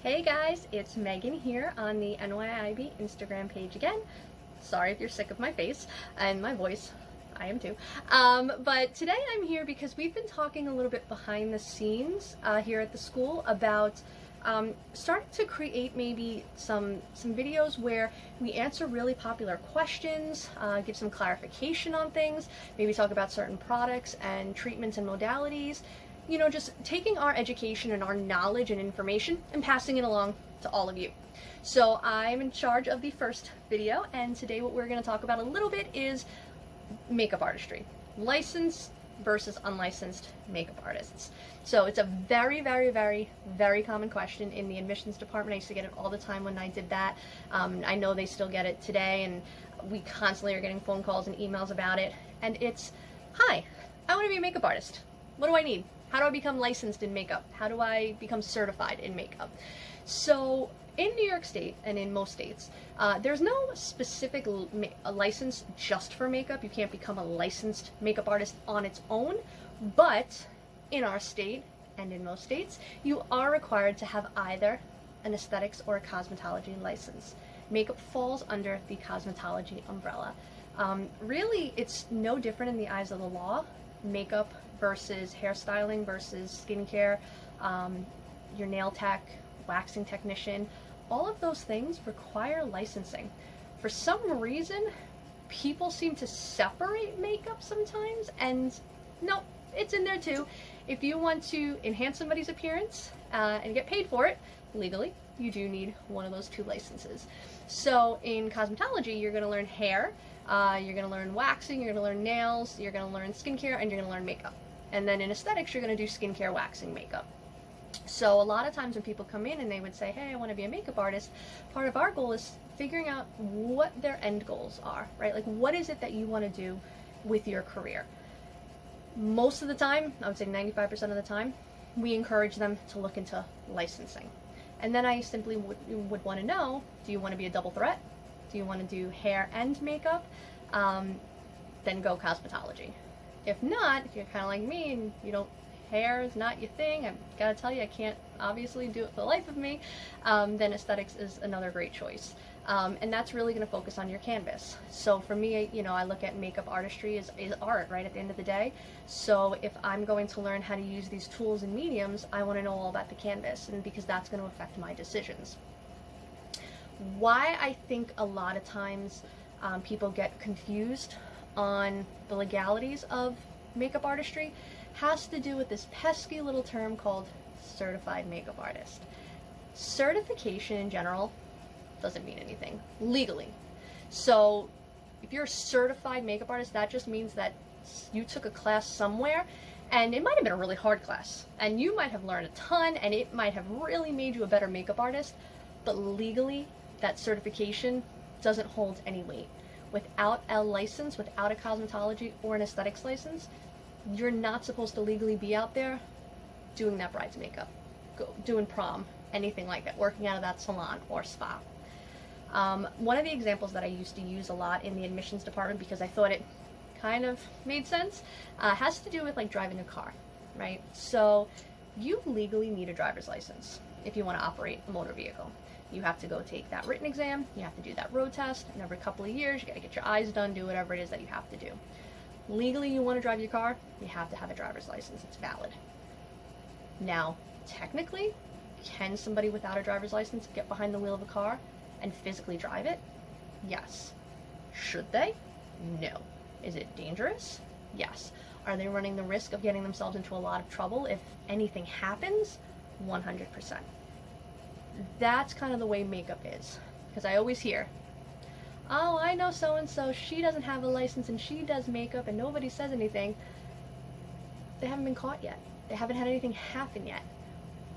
Hey guys, it's Megan here on the NYIB Instagram page again. Sorry if you're sick of my face and my voice. I am too. But today I'm here because we've been talking a little bit behind the scenes here at the school about starting to create maybe some videos where we answer really popular questions, give some clarification on things, maybe talk about certain products and treatments and modalities. You know, just taking our education and our knowledge and information and passing it along to all of you. So I'm in charge of the first video, and today what we're going to talk about a little bit is makeup artistry. Licensed versus unlicensed makeup artists. So it's a very, very, very, very common question in the admissions department. I used to get it all the time when I did that. I know they still get it today, and we constantly are getting phone calls and emails about it. And it's, hi, I want to be a makeup artist. What do I need? How do I become licensed in makeup? How do I become certified in makeup? So in New York State and in most states, there's no specific license just for makeup. You can't become a licensed makeup artist on its own, but in our state and in most states, you are required to have either an aesthetics or a cosmetology license. Makeup falls under the cosmetology umbrella. Really, it's no different in the eyes of the law. Makeup versus hairstyling versus skincare, your nail tech, waxing technician, all of those things require licensing. For some reason, people seem to separate makeup sometimes, and no, it's in there too. If you want to enhance somebody's appearance and get paid for it legally, you do need one of those two licenses. So in cosmetology, you're going to learn hair, you're going to learn waxing, you're going to learn nails, you're going to learn skincare, and you're going to learn makeup. And then in aesthetics, you're going to do skincare, waxing, makeup. So a lot of times when people come in and they would say, hey, I want to be a makeup artist, part of our goal is figuring out what their end goals are, right? Like, what is it that you want to do with your career? Most of the time, I would say 95% of the time, we encourage them to look into licensing. And then I simply would want to know, do you want to be a double threat? Do you want to do hair and makeup? Then go cosmetology. If not, if you're kind of like me and you don't, hair is not your thing, I've got to tell you, I can't obviously do it for the life of me, then aesthetics is another great choice. And that's really going to focus on your canvas. So for me, you know, I look at makeup artistry as art, right, at the end of the day. So if I'm going to learn how to use these tools and mediums, I want to know all about the canvas, and because that's going to affect my decisions. Why I think a lot of times people get confused on the legalities of makeup artistry has to do with this pesky little term called certified makeup artist. Certification in general doesn't mean anything legally. So if you're a certified makeup artist, that just means that you took a class somewhere, and it might have been a really hard class, and you might have learned a ton, and it might have really made you a better makeup artist, but legally that certification doesn't hold any weight. Without a license, without a cosmetology or an aesthetics license, you're not supposed to legally be out there doing that bride's makeup, doing prom, anything like that, working out of that salon or spa. One of the examples that I used to use a lot in the admissions department, because I thought it kind of made sense, has to do with like driving a car, right? So you legally need a driver's license if you want to operate a motor vehicle. You have to go take that written exam, you have to do that road test, and every couple of years you got to get your eyes done, do whatever it is that you have to do. Legally, you want to drive your car, you have to have a driver's license, it's valid. Now, technically, can somebody without a driver's license get behind the wheel of a car and physically drive it? Yes. Should they? No. Is it dangerous? Yes. Are they running the risk of getting themselves into a lot of trouble if anything happens? 100%. That's kind of the way makeup is. Because I always hear, oh, I know so-and-so, she doesn't have a license and she does makeup and nobody says anything. They haven't been caught yet. They haven't had anything happen yet.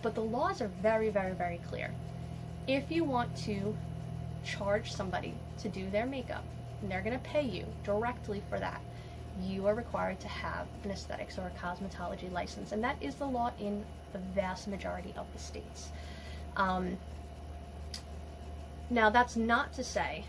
But the laws are very, very, very clear. If you want to charge somebody to do their makeup, and they're going to pay you directly for that, you are required to have an aesthetics or a cosmetology license. And that is the law in the vast majority of the states. Now, that's not to say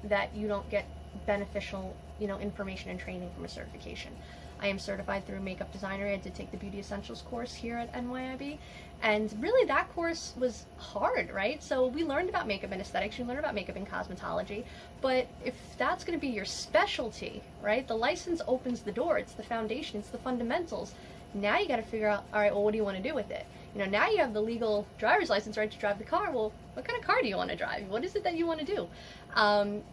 that you don't get beneficial, information and training from a certification. I am certified through Makeup Designer. I did take the Beauty Essentials course here at NYIB. And really that course was hard, right? So we learned about makeup and aesthetics, you learned about makeup and cosmetology, but if that's gonna be your specialty, right? The license opens the door, it's the foundation, it's the fundamentals. Now you gotta figure out, all right, well, what do you wanna do with it? You know, now you have the legal driver's license, right, to drive the car. Well, what kind of car do you wanna drive? What is it that you wanna do?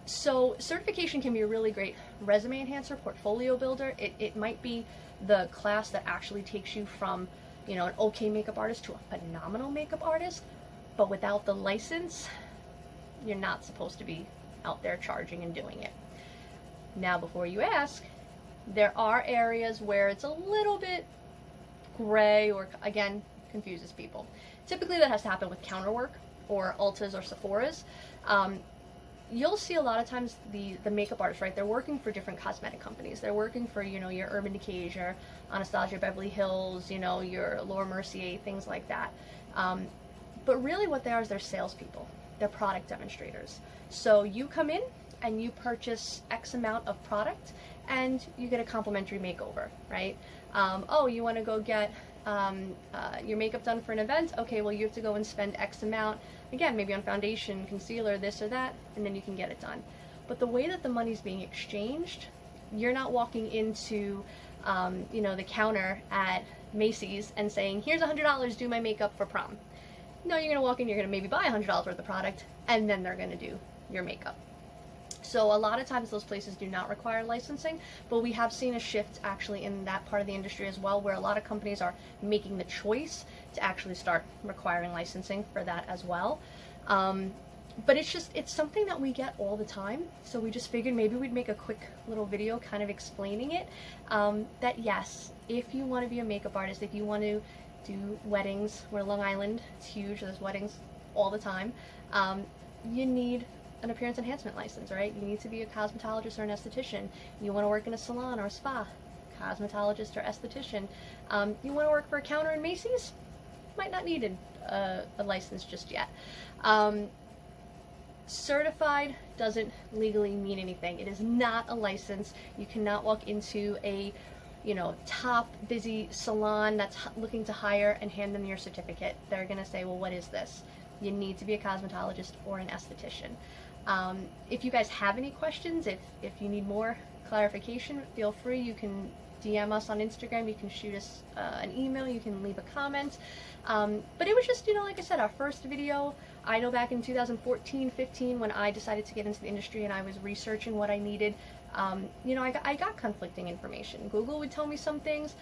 So certification can be a really great resume enhancer, portfolio builder. It might be the class that actually takes you from, you know, an okay makeup artist to a phenomenal makeup artist, but without the license, you're not supposed to be out there charging and doing it. Now, before you ask, there are areas where it's a little bit gray or, again, confuses people. Typically that has to happen with counter work or Ultas or Sephora's. You'll see a lot of times the makeup artists, right? They're working for different cosmetic companies. They're working for, you know, your Urban Decay, your Anastasia Beverly Hills, you know, your Laura Mercier, things like that. But really what they are is they're salespeople. They're product demonstrators. So you come in and you purchase X amount of product and you get a complimentary makeover, right? Oh, you want to go get your makeup done for an event? Okay, well, you have to go and spend X amount, again, maybe on foundation, concealer, this or that, and then you can get it done. But the way that the money's being exchanged, you're not walking into, you know, the counter at Macy's and saying, here's $100, do my makeup for prom. No, you're gonna walk in, you're gonna maybe buy $100 worth of product, and then they're gonna do your makeup. So a lot of times those places do not require licensing, but we have seen a shift actually in that part of the industry as well, where a lot of companies are making the choice to actually start requiring licensing for that as well. But it's something that we get all the time, so we just figured maybe we'd make a quick little video kind of explaining it, that yes, if you want to be a makeup artist, if you want to do weddings, we're Long Island, it's huge, there's weddings all the time, you need an appearance enhancement license, right? You need to be a cosmetologist or an esthetician. You want to work in a salon or a spa, cosmetologist or esthetician. You want to work for a counter in Macy's? Might not need a license just yet. Certified doesn't legally mean anything. It is not a license. You cannot walk into a, you know, top busy salon that's looking to hire and hand them your certificate. They're gonna say, well, what is this? You need to be a cosmetologist or an esthetician. If you guys have any questions, if you need more clarification, feel free. You can DM us on Instagram, you can shoot us an email, you can leave a comment. But it was just, you know, like I said, our first video. I know back in 2014-15 when I decided to get into the industry and I was researching what I needed, you know, I got conflicting information. Google would tell me some things.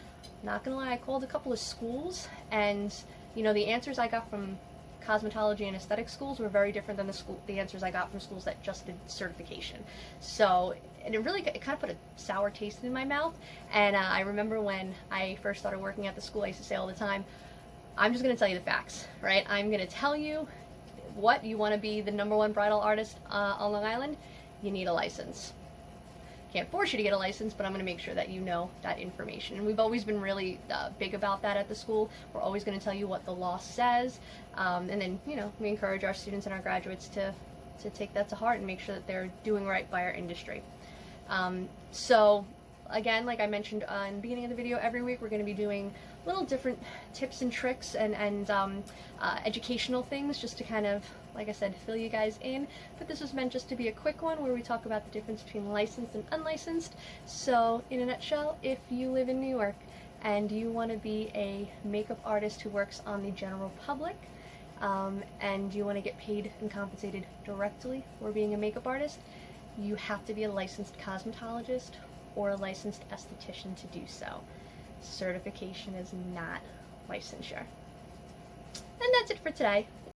Not gonna lie, I called a couple of schools, and you know, the answers I got from cosmetology and aesthetic schools were very different than the answers I got from schools that just did certification. So, and it kind of put a sour taste in my mouth. And I remember when I first started working at the school, I used to say all the time, I'm just going to tell you the facts, right? I'm going to tell you what you want to be the #1 bridal artist on Long Island. You need a license. Can't force you to get a license, but I'm going to make sure that you know that information. And we've always been really big about that at the school. We're always going to tell you what the law says, and then, you know, we encourage our students and our graduates to take that to heart and make sure that they're doing right by our industry. So again, like I mentioned in the beginning of the video, every week we're going to be doing little different tips and tricks and educational things, just to kind of, like I said, fill you guys in. But this was meant just to be a quick one where we talk about the difference between licensed and unlicensed. So in a nutshell, if you live in New York and you want to be a makeup artist who works on the general public, and you want to get paid and compensated directly for being a makeup artist, you have to be a licensed cosmetologist or a licensed esthetician to do so. Certification is not licensure. And that's it for today.